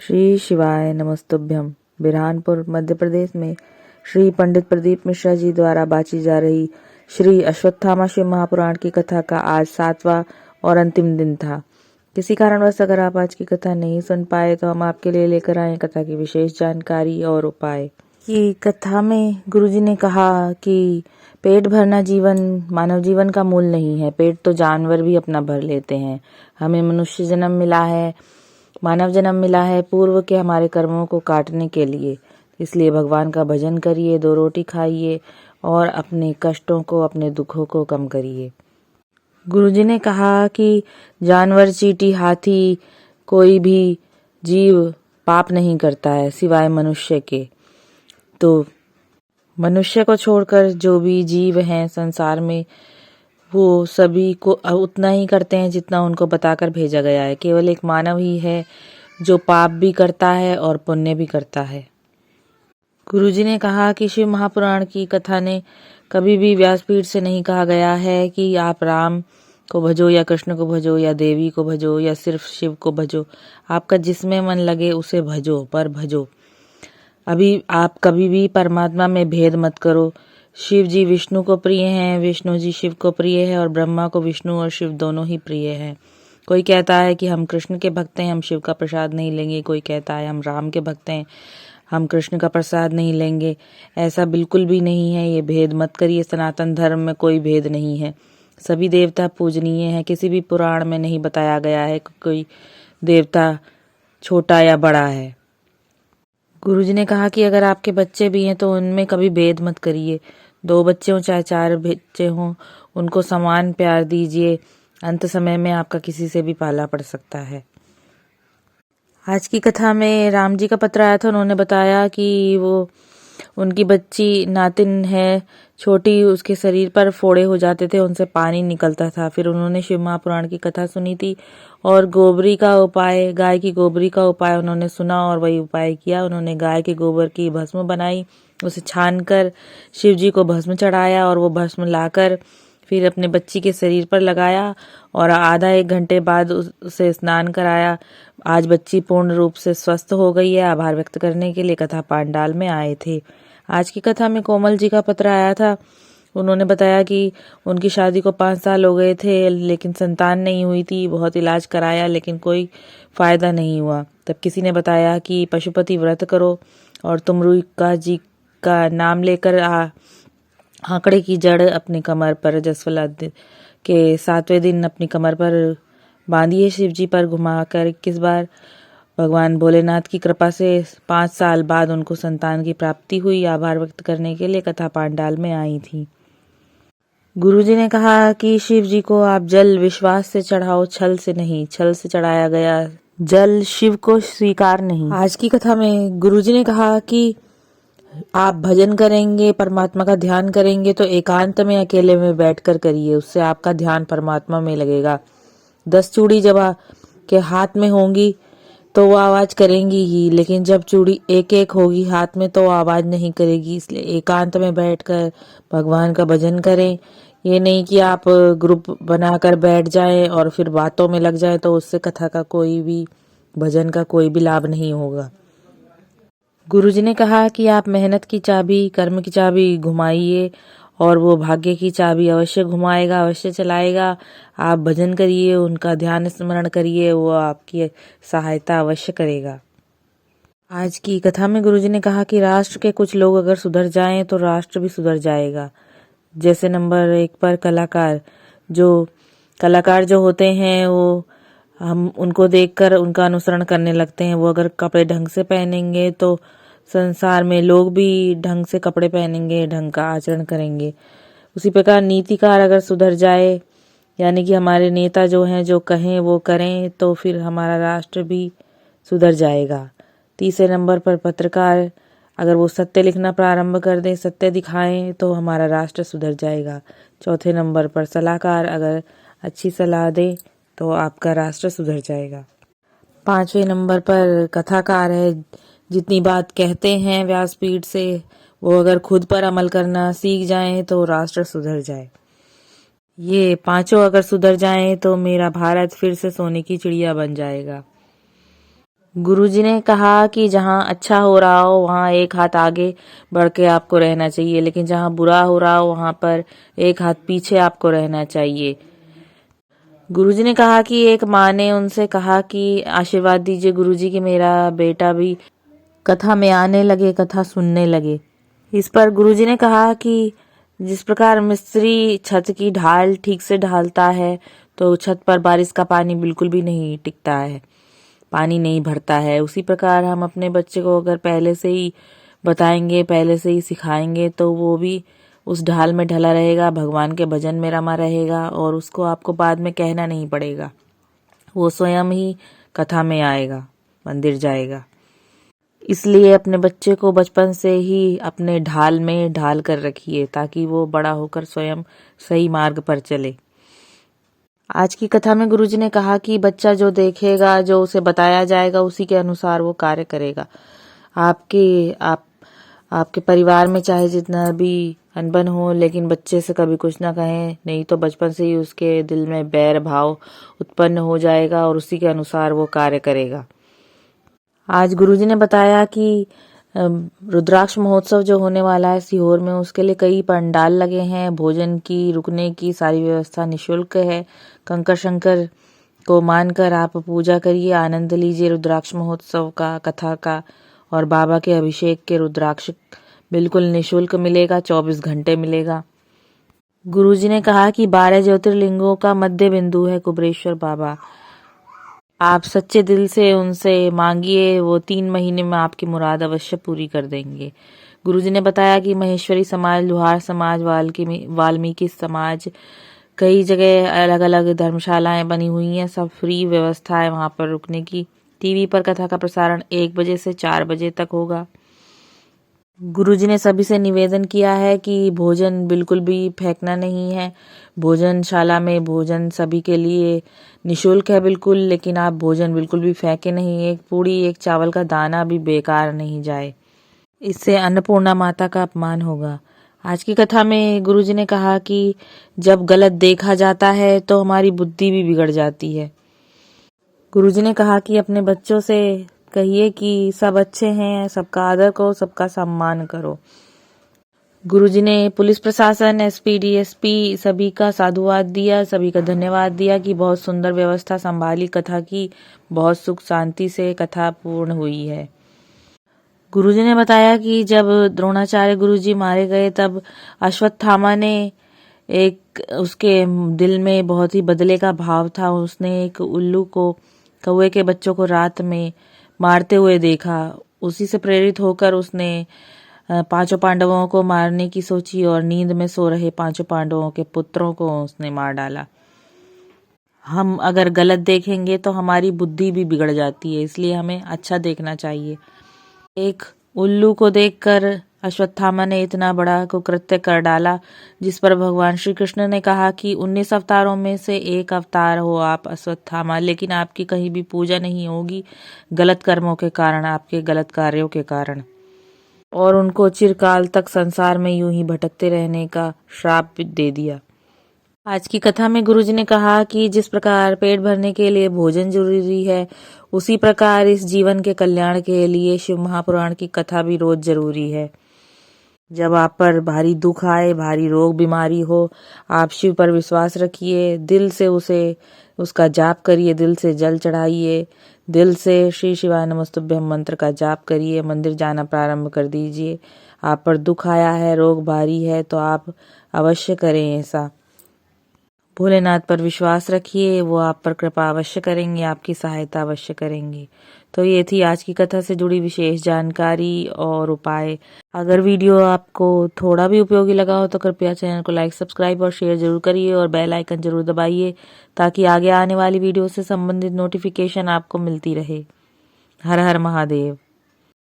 श्री शिवाय नमस्तुभ्यम। बिरहानपुर मध्य प्रदेश में श्री पंडित प्रदीप मिश्रा जी द्वारा बाची जा रही श्री अश्वत्थामा शिव महापुराण की कथा का आज 7वां और अंतिम दिन था। किसी कारणवश अगर आप आज की कथा नहीं सुन पाए तो हम आपके लिए लेकर आए कथा की विशेष जानकारी और उपाय। कि कथा में गुरुजी ने कहा कि पेट भरना मानव जीवन का मूल नहीं है। पेट तो जानवर भी अपना भर लेते हैं। हमें मनुष्य जन्म मिला है, मानव जन्म मिला है पूर्व के हमारे कर्मों को काटने के लिए। इसलिए भगवान का भजन करिए, 2 रोटी खाइए और अपने कष्टों को, अपने दुखों को कम करिए। गुरुजी ने कहा कि जानवर, चींटी, हाथी, कोई भी जीव पाप नहीं करता है सिवाय मनुष्य के। तो मनुष्य को छोड़कर जो भी जीव हैं संसार में, वो सभी को उतना ही करते हैं जितना उनको बताकर भेजा गया है। केवल एक मानव ही है जो पाप भी करता है और पुण्य भी करता है। गुरुजी ने कहा कि शिव महापुराण की कथा ने कभी भी व्यासपीठ से नहीं कहा गया है कि आप राम को भजो या कृष्ण को भजो या देवी को भजो या सिर्फ शिव को भजो। आपका जिसमें मन लगे उसे भजो, पर भजो। अभी आप कभी भी परमात्मा में भेद मत करो। शिव जी विष्णु को प्रिय हैं, विष्णु जी शिव को प्रिय है और ब्रह्मा को विष्णु और शिव दोनों ही प्रिय हैं। कोई कहता है कि हम कृष्ण के भक्त हैं, हम शिव का प्रसाद नहीं लेंगे। कोई कहता है हम राम के भक्त हैं, हम कृष्ण का प्रसाद नहीं लेंगे। ऐसा बिल्कुल भी नहीं है। ये भेद मत करिए। सनातन धर्म में कोई भेद नहीं है। सभी देवता पूजनीय हैं। किसी भी पुराण में नहीं बताया गया है कि कोई देवता छोटा या बड़ा है। गुरुजी ने कहा कि अगर आपके बच्चे भी हैं तो उनमें कभी भेद मत करिए। 2 बच्चे हों चाहे 4 बच्चे हों, उनको समान प्यार दीजिए। अंत समय में आपका किसी से भी पाला पड़ सकता है। आज की कथा में राम जी का पत्र आया था। उन्होंने बताया कि वो उनकी बच्ची नातिन है छोटी, उसके शरीर पर फोड़े हो जाते थे, उनसे पानी निकलता था। फिर उन्होंने शिव महापुराण की कथा सुनी थी और गोबरी का उपाय, गाय की गोबरी का उपाय उन्होंने सुना और वही उपाय किया। उन्होंने गाय के गोबर की भस्म बनाई, उसे छानकर शिव जी को भस्म चढ़ाया और वो भस्म लाकर फिर अपने बच्ची के शरीर पर लगाया और आधा 1 घंटे बाद उसे स्नान कराया। आज बच्ची पूर्ण रूप से स्वस्थ हो गई है। आभार व्यक्त करने के लिए कथा पांडाल में आए थे। आज की कथा में कोमल जी का पत्र आया था। उन्होंने बताया कि उनकी शादी को 5 साल हो गए थे लेकिन संतान नहीं हुई थी। बहुत इलाज कराया लेकिन कोई फायदा नहीं हुआ। तब किसी ने बताया कि पशुपति व्रत करो और तुमरुका जी का नाम लेकर आंकड़े की जड़ अपनी कमर पर जसवला के 7वें दिन अपनी कमर पर बांधिए। शिव जी पर घुमाकर 21 बार। भगवान भोलेनाथ की कृपा से 5 साल बाद उनको संतान की प्राप्ति हुई। आभार व्यक्त करने के लिए कथा पांडाल में आई थी। गुरुजी ने कहा कि शिव जी को आप जल विश्वास से चढ़ाओ, छल से नहीं। छल से चढ़ाया गया जल शिव को स्वीकार नहीं। आज की कथा में गुरुजी ने कहा कि आप भजन करेंगे, परमात्मा का ध्यान करेंगे तो एकांत में अकेले में बैठकर करिए। उससे आपका ध्यान परमात्मा में लगेगा। 10 चूड़ी जब आपके हाथ में होंगी तो वो आवाज करेंगी ही, लेकिन जब चूड़ी एक एक होगी हाथ में तो वो आवाज नहीं करेगी। इसलिए एकांत में बैठकर भगवान का भजन करें। ये नहीं कि आप ग्रुप बनाकर बैठ जाएं और फिर बातों में लग जाएं, तो उससे कथा का कोई भी, भजन का कोई भी लाभ नहीं होगा। गुरुजी ने कहा कि आप मेहनत की चाबी, कर्म की चाबी घुमाइए और वो भाग्य की चाबी अवश्य घुमाएगा, अवश्य चलाएगा। आप भजन करिए, उनका ध्यान स्मरण करिए, वो आपकी सहायता अवश्य करेगा। आज की कथा में गुरुजी ने कहा कि राष्ट्र के कुछ लोग अगर सुधर जाएं तो राष्ट्र भी सुधर जाएगा। जैसे नंबर 1 पर कलाकार जो होते हैं वो हम उनको देखकर उनका अनुसरण करने लगते हैं। वो अगर कपड़े ढंग से पहनेंगे तो संसार में लोग भी ढंग से कपड़े पहनेंगे, ढंग का आचरण करेंगे। उसी प्रकार नीतिकार अगर सुधर जाए, यानी कि हमारे नेता जो हैं जो कहें वो करें, तो फिर हमारा राष्ट्र भी सुधर जाएगा। 3 नंबर पर पत्रकार अगर वो सत्य लिखना प्रारंभ कर दें, सत्य दिखाएं, तो हमारा राष्ट्र सुधर जाएगा। 4 नंबर पर सलाहकार अगर अच्छी सलाह दे तो आपका राष्ट्र सुधर जाएगा। 5वें नंबर पर कथाकार है। जितनी बात कहते हैं व्यासपीठ से, वो अगर खुद पर अमल करना सीख जाएं तो राष्ट्र सुधर जाए। ये 5 अगर सुधर जाएं तो मेरा भारत फिर से सोने की चिड़िया बन जाएगा। गुरुजी ने कहा कि जहाँ अच्छा हो रहा हो वहाँ एक हाथ आगे बढ़ के आपको रहना चाहिए, लेकिन जहाँ बुरा हो रहा हो वहाँ पर एक हाथ पीछे आपको रहना चाहिए। गुरुजी ने कहा कि एक माँ ने उनसे कहा कि आशीर्वाद दीजिए गुरुजी कि मेरा बेटा भी कथा में आने लगे, कथा सुनने लगे। इस पर गुरुजी ने कहा कि जिस प्रकार मिस्त्री छत की ढाल ठीक से ढालता है तो छत पर बारिश का पानी बिल्कुल भी नहीं टिकता है, पानी नहीं भरता है, उसी प्रकार हम अपने बच्चे को अगर पहले से ही बताएंगे, पहले से ही सिखाएंगे तो वो भी उस ढाल में ढला रहेगा, भगवान के भजन में रमा रहेगा और उसको आपको बाद में कहना नहीं पड़ेगा, वो स्वयं ही कथा में आएगा, मंदिर जाएगा। इसलिए अपने बच्चे को बचपन से ही अपने ढाल में ढाल कर रखिए ताकि वो बड़ा होकर स्वयं सही मार्ग पर चले। आज की कथा में गुरुजी ने कहा कि बच्चा जो देखेगा, जो उसे बताया जाएगा उसी के अनुसार वो कार्य करेगा। आपके परिवार में चाहे जितना भी अनबन हो, लेकिन बच्चे से कभी कुछ ना कहें, नहीं तो बचपन से ही उसके दिल में बैर भाव उत्पन्न हो जाएगा और उसी के अनुसार वो कार्य करेगा। आज गुरुजी ने बताया कि रुद्राक्ष महोत्सव जो होने वाला है सीहोर में, उसके लिए कई पंडाल लगे हैं, भोजन की, रुकने की सारी व्यवस्था निशुल्क है। कंकर शंकर को मानकर आप पूजा करिए, आनंद लीजिए रुद्राक्ष महोत्सव का, कथा का, और बाबा के अभिषेक के रुद्राक्ष बिल्कुल निशुल्क मिलेगा, 24 घंटे मिलेगा। गुरुजी ने कहा कि 12 ज्योतिर्लिंगों का मध्य बिंदु है कुबेरेश्वर बाबा। आप सच्चे दिल से उनसे मांगिए, वो 3 महीने में आपकी मुराद अवश्य पूरी कर देंगे। गुरुजी ने बताया कि महेश्वरी समाज, लुहार समाज, वाल्मीकि समाज, कई जगह अलग अलग धर्मशालाएं बनी हुई हैं, सब फ्री व्यवस्था है वहां पर रुकने की। टीवी पर कथा का प्रसारण 1 बजे से 4 बजे तक होगा। गुरुजी ने सभी से निवेदन किया है कि भोजन बिल्कुल भी फेंकना नहीं है। भोजनशाला में भोजन सभी के लिए निशुल्क है बिल्कुल, लेकिन आप भोजन बिल्कुल भी फेंके नहीं। एक पूड़ी, एक चावल का दाना भी बेकार नहीं जाए, इससे अन्नपूर्णा माता का अपमान होगा। आज की कथा में गुरुजी ने कहा कि जब गलत देखा जाता है तो हमारी बुद्धि भी बिगड़ जाती है। गुरुजी ने कहा कि अपने बच्चों से कहिए कि सब अच्छे हैं, सबका आदर करो, सबका सम्मान करो। गुरुजी ने पुलिस प्रशासन, एसपी, डीएसपी सभी का साधुवाद दिया, सभी का धन्यवाद दिया कि बहुत सुंदर व्यवस्था संभाली कथा की, बहुत सुख शांति से कथा पूर्ण हुई है। गुरुजी ने बताया कि जब द्रोणाचार्य गुरुजी मारे गए तब अश्वत्थामा ने उसके दिल में बहुत ही बदले का भाव था। उसने एक उल्लू को, कौवे के बच्चों को रात में मारते हुए देखा। उसी से प्रेरित होकर उसने 5 पांडवों को मारने की सोची और नींद में सो रहे 5 पांडवों के पुत्रों को उसने मार डाला। हम अगर गलत देखेंगे तो हमारी बुद्धि भी बिगड़ जाती है, इसलिए हमें अच्छा देखना चाहिए। एक उल्लू को देखकर अश्वत्थामा ने इतना बड़ा कुकृत्य कर डाला, जिस पर भगवान श्री कृष्ण ने कहा कि 19 अवतारों में से एक अवतार हो आप अश्वत्थामा, लेकिन आपकी कहीं भी पूजा नहीं होगी गलत कर्मों के कारण, आपके गलत कार्यों के कारण, और उनको चिरकाल तक संसार में यूं ही भटकते रहने का श्राप दे दिया। आज की कथा में गुरुजी ने कहा कि जिस प्रकार पेट भरने के लिए भोजन जरूरी है, उसी प्रकार इस जीवन के कल्याण के लिए शिव महापुराण की कथा भी रोज जरूरी है। जब आप पर भारी दुख आए, भारी रोग बीमारी हो, आप शिव पर विश्वास रखिए, दिल से उसका जाप करिए, दिल से जल चढ़ाइए, दिल से श्री शिवाय नमस्तुभ्यं मंत्र का जाप करिए, मंदिर जाना प्रारंभ कर दीजिए। आप पर दुख आया है, रोग भारी है, तो आप अवश्य करें ऐसा। भोलेनाथ पर विश्वास रखिए, वो आप पर कृपा अवश्य करेंगे, आपकी सहायता अवश्य करेंगे। तो ये थी आज की कथा से जुड़ी विशेष जानकारी और उपाय। अगर वीडियो आपको थोड़ा भी उपयोगी लगा हो तो कृपया चैनल को लाइक, सब्सक्राइब और शेयर जरूर करिए और बेल आइकन जरूर दबाइए ताकि आगे आने वाली वीडियो से संबंधित नोटिफिकेशन आपको मिलती रहे। हर हर महादेव।